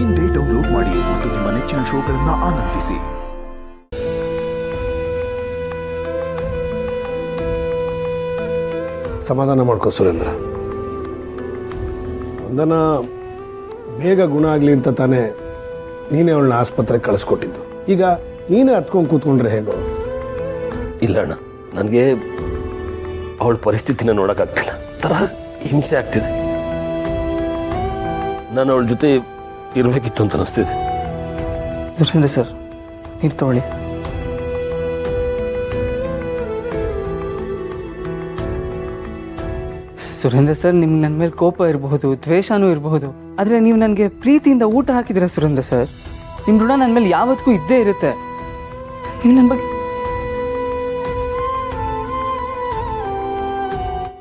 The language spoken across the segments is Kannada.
ಇಂದೇ ಡೌನ್ಲೋಡ್ ಮಾಡಿ ಮತ್ತು ನಿಮ್ಮ ನೆಚ್ಚಿನ ಶೋಗಳನ್ನು ಆನಂದಿಸಿ. ಸಮಾಧಾನ ಮಾಡ್ಕೋ ಸುರೇಂದ್ರ. ವಂದನ ಬೇಗ ಗುಣ ಆಗಲಿ ಅಂತ ತಾನೇ ನೀನೇ ಅವಳನ್ನ ಆಸ್ಪತ್ರೆಗೆ ಕಳಿಸ್ಕೊಟ್ಟಿದ್ದು. ಈಗ ನೀನೇ ಹತ್ಕೊಂಡು ಕೂತ್ಕೊಂಡ್ರೆ ಹೇಗೋ? ಇಲ್ಲ ಅಣ್ಣ, ನನಗೆ ಅವಳ ಪರಿಸ್ಥಿತಿನ ನೋಡೋಕ್ಕಾಗ್ತಿಲ್ಲ. ಥರ ಹಿಂಸೆ ಆಗ್ತಿದೆ. ನಾನು ಅವಳ ಜೊತೆ ಇರಬೇಕಿತ್ತು ಅಂತ ಅನಿಸ್ತಿದೆ. ಸುರೇಂದ್ರ ಸರ್, ನೀರು ತಗೊಳ್ಳಿ. ಸುರೇಂದ್ರ ಸರ್, ನಿಮ್ಗೆ ನನ್ನ ಮೇಲೆ ಕೋಪ ಇರಬಹುದು, ದ್ವೇಷನೂ ಇರಬಹುದು, ಆದರೆ ನೀವು ನನಗೆ ಪ್ರೀತಿಯಿಂದ ಊಟ ಹಾಕಿದ್ದೀರಾ ಸುರೇಂದ್ರ ಸರ್. ನಿಮ್ಮ ಋಣ ನನ್ನ ಮೇಲೆ ಯಾವತ್ತಿಗೂ ಇದ್ದೇ ಇರುತ್ತೆ. ನೀವು ನನ್ನ ಬಗ್ಗೆ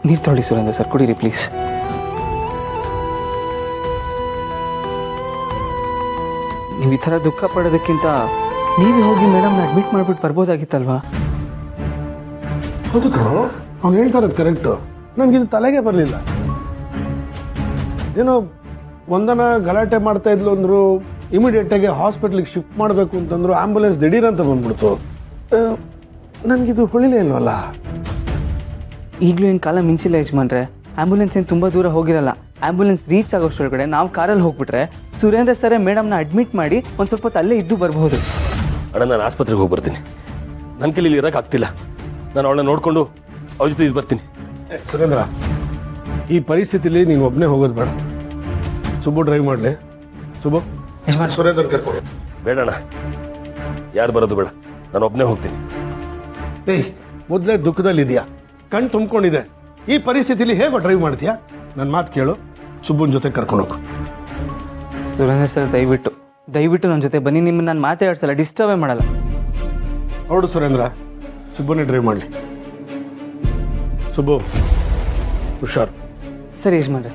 ನೀರು ತಗೊಳ್ಳಿ ಸುರೇಂದ್ರ ಸರ್, ಕುಡೀರಿ ಪ್ಲೀಸ್. ನೀವು ಈ ಥರ ದುಃಖ ಪಡೋದಕ್ಕಿಂತ ನೀವೇ ಹೋಗಿ ಮೇಡಮ್ನ ಅಡ್ಮಿಟ್ ಮಾಡಿಬಿಟ್ಟು ಬರ್ಬೋದಾಗಿತ್ತಲ್ವಾ? ಹೌದು ಕಣೋ, ಅವ್ನು ಹೇಳ್ತಾ ಇರೋದು ಕರೆಕ್ಟು. ನನಗಿದು ತಲೆಗೆ ಬರಲಿಲ್ಲ. ಏನೋ ವಂದನ ಗಲಾಟೆ ಮಾಡ್ತಾ ಇದ್ಲು ಅಂದರು, ಇಮಿಡಿಯೇಟಾಗಿ ಹಾಸ್ಪಿಟ್ಲಿಗೆ ಶಿಫ್ಟ್ ಮಾಡಬೇಕು ಅಂತಂದ್ರು, ಆ್ಯಂಬುಲೆನ್ಸ್ ದಿಢೀರಂತ ಬಂದ್ಬಿಡ್ತು. ನನಗಿದು ಹೊಳಿಲೇ ಇಲ್ವಲ್ಲ. ಈಗಲೂ ಏನು ಕಾಲ ಮಿಂಚಿಲ್ಲ ಯಜಮಾನ್ರೆ. ಆ್ಯಂಬುಲೆನ್ಸ್ ಏನು ತುಂಬ ದೂರ ಹೋಗಿರಲ್ಲ. ಆ್ಯಂಬುಲೆನ್ಸ್ ರೀಚ್ ಆಗೋಷ್ಟೊಳಗಡೆ ನಾವು ಕಾರಲ್ಲಿ ಹೋಗ್ಬಿಟ್ರೆ ಸುರೇಂದ್ರ ಸರೇ ಮೇಡಮ್ನ ಅಡ್ಮಿಟ್ ಮಾಡಿ ಒಂದು ಸ್ವಲ್ಪ ಹೊತ್ತು ಅಲ್ಲೇ ಇದ್ದು ಬರಬಹುದು. ಅಣ್ಣ, ನಾನು ಆಸ್ಪತ್ರೆಗೆ ಹೋಗಿ ಬರ್ತೀನಿ. ನನ್ನ ಕೈಲಿ ಇಲ್ಲಿ ಇರೋಕ್ಕಾಗ್ತಿಲ್ಲ. ನಾನು ಅವಳನ್ನ ನೋಡಿಕೊಂಡು ಅವ್ರ ಜೊತೆ ಇದು ಬರ್ತೀನಿ. ಸುರೇಂದ್ರ, ಈ ಪರಿಸ್ಥಿತಿಲಿ ನೀನು ಒಬ್ಬನೇ ಹೋಗೋದು ಬೇಡ. ಸುಬ್ಬು ಡ್ರೈವ್ ಮಾಡಲಿ. ಸುಬ್ಬು, ಸುರೇಂದ್ರ ಕರ್ಕೊಂಡು. ಬೇಡಣ್ಣ, ಯಾರು ಬರೋದು ಬೇಡ, ನಾನು ಒಬ್ಬನೇ ಹೋಗ್ತೀನಿ. ಏಯ್, ಮೊದಲೇ ದುಃಖದಲ್ಲಿದೆಯಾ, ಕಣ್ಣು ತುಂಬ್ಕೊಂಡಿದೆ. ಈ ಪರಿಸ್ಥಿತಿಲಿ ಹೇಗೋ ಡ್ರೈವ್ ಮಾಡ್ತೀಯಾ? ನನ್ನ ಮಾತು ಕೇಳು, ಸುಬ್ಬುನ ಜೊತೆ ಕರ್ಕೊಂಡು ಹೋಗು. ಸುರೇಂದ್ರ ಸರ್, ದಯವಿಟ್ಟು ನನ್ನ ಜೊತೆ ಬನ್ನಿ. ನಿಮ್ಮನ್ನು ನಾನು ಮಾತಾಡ್ಸಲ್ಲ, ಡಿಸ್ಟರ್ಬೇ ಮಾಡಲ್ಲ. ಹೊರಡು ಸುರೇಂದ್ರ, ಸುಬ್ಬನೇ ಡ್ರೈವ್ ಮಾಡಲಿ. ಸುಬ್ಬು, ಹುಷಾರು. ಸರಿ ಯಜಮಾನ್ರೆ.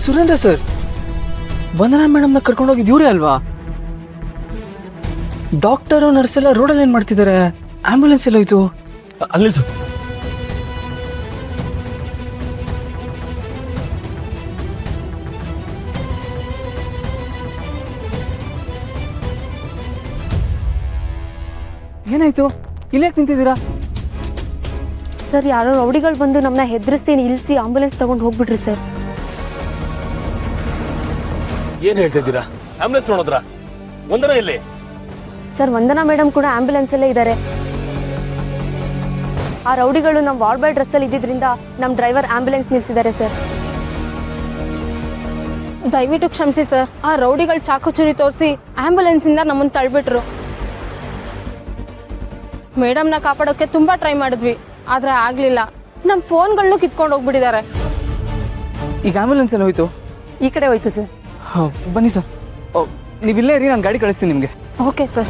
ಸುರೇಂದ್ರ ಸರ್, ವಂದನಾ ಮೇಡಮ್ನ ಕರ್ಕೊಂಡೋಗಿದ್ದು ಇವರೇ ಅಲ್ವಾ? ಡಾಕ್ಟರು ನರ್ಸ್ ಎಲ್ಲ ರೋಡಲ್ಲಿ ಏನು ಮಾಡ್ತಿದ್ದಾರೆ? ಆಂಬ್ಯುಲೆನ್ಸ್ ಎಲ್ಲ ಹೋಯ್ತು. ಅಲ್ಲಿ ಏನಾಯ್ತು? ಇಲ್ಲೇಕೆ ನಿಂತಿದ್ದೀರಾ? ಸರ್, ಯಾರೋ ರೌಡಿಗಳು ಬಂದು ನಮ್ಮನ್ನ ಹೆದರಿಸಿ ನಿಲ್ಲಿಸಿ ಆಂಬುಲೆನ್ಸ್ ತಗೊಂಡು ಹೋಗ್ಬಿಟ್ರಿ ಸರ್. ಏನು ಹೇಳ್ತಾ ಇದ್ದೀರಾ? ಆಂಬುಲೆನ್ಸ್ ನೋಡಿದ್ರ? ವಂದನಾ ಇಲ್ಲಿ? ಸರ್, ವಂದನಾ ಮೇಡಮ್ ಕೂಡ ಆಂಬ್ಯುಲೆನ್ಸ್ ಅಲ್ಲೇ ಇದ್ದಾರೆ. ಆ ರೌಡಿಗಳು ನಮ್ಮ ವಾರ್ಡ್ ಬಾಯ್ ಡ್ರೆಸ್ ಅಲ್ಲಿ ಇದ್ದಿದ್ರಿಂದ ನಮ್ಮ ಡ್ರೈವರ್ ಆಂಬ್ಯುಲೆನ್ಸ್ ನಿಲ್ಸಿದ್ದಾರೆ ಸರ್. ದಯವಿಟ್ಟು ಕ್ಷಮಿಸಿ ಸರ್. ಆ ರೌಡಿಗಳು ಚಾಕು ಚೂರಿ ತೋರಿಸಿ ಆಂಬ್ಯುಲೆನ್ಸ್ ಇಂದ ನಮ್ಮನ್ನು ತಳ್ಬಿಟ್ರು. ಮೇಡಮ್ನ ಕಾಪಾಡೋಕೆ ತುಂಬಾ ಟ್ರೈ ಮಾಡಿದ್ವಿ, ಆದ್ರೆ ಆಗ್ಲಿಲ್ಲ. ನಮ್ಮ ಫೋನ್ಗಳನ್ನೂ ಕಿತ್ಕೊಂಡು ಹೋಗ್ಬಿಟ್ಟಿದ್ದಾರೆ. ಈಗ ಆಂಬ್ಯುಲೆನ್ಸ್ ಎಲ್ಲ ಹೋಯ್ತು? ಈ ಕಡೆ ಹೋಯ್ತು ಸರ್. ಬನ್ನಿ ಸರ್, ನೀವಿಲ್ಲೇ ಇರಿ, ನಾನು ಗಾಡಿ ಕಳಿಸ್ತೀನಿ ನಿಮಗೆ. Okay sir.